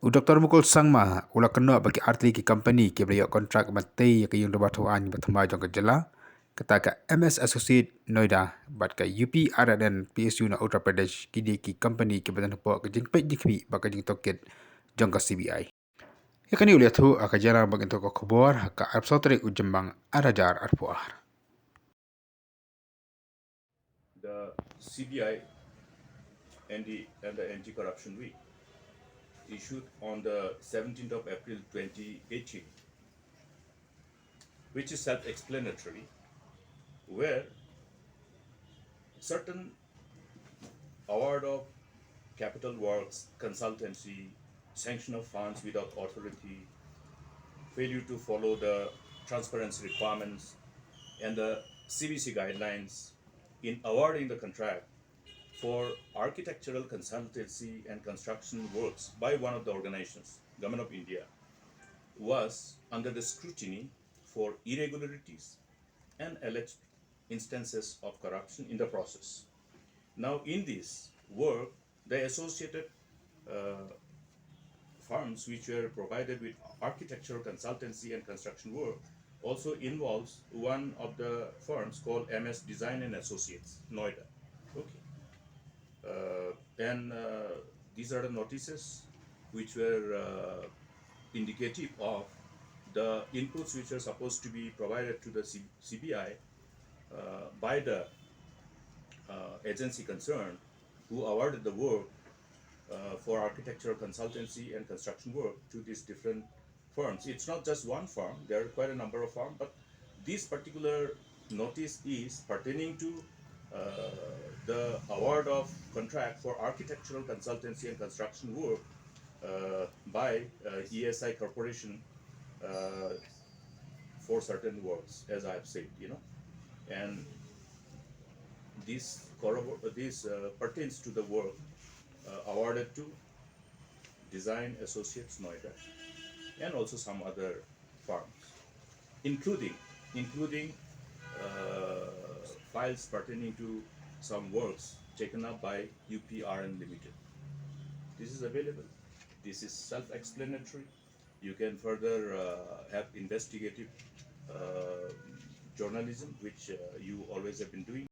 Dr. Mukul Sangma, ula kena bagi arti ki company ki beri kontrak matei ki yung dapat tuan bertema jong ke jela, kata ka MS Associate Noida, bat ka UP dan PSU na Uttar Pradesh ki ki company ki badan po ke jing pej dikbi baka jing Tohkit jong ka CBI. Ya kani ulia tu aka jarang bagi to ko khobor ka absotri ujembang arajar arpuar. The CBI and the Anti-Corruption Week issued on the 17th of April 2018, which is self-explanatory, where certain award of capital works, consultancy, sanction of funds without authority, failure to follow the transparency requirements and the CBC guidelines in awarding the contract for architectural consultancy and construction works by one of the organizations, Government of India, was under the scrutiny for irregularities and alleged instances of corruption in the process. Now, in this work, the associated firms which were provided with architectural consultancy and construction work also involves one of the firms called MS Design and Associates, Noida. Okay. And these are the notices which were indicative of the inputs which are supposed to be provided to the CBI by the agency concerned who awarded the work for architectural consultancy and construction work to these different firms. It's not just one firm, there are quite a number of firms, but this particular notice is pertaining to uh, the award of contract for architectural consultancy and construction work by ESI Corporation for certain works, as I have said, and this pertains to the work awarded to Design Associates Noida and also some other firms, including files pertaining to some works taken up by UPRN Limited. This is available. This is self-explanatory. You can further have investigative journalism, which you always have been doing.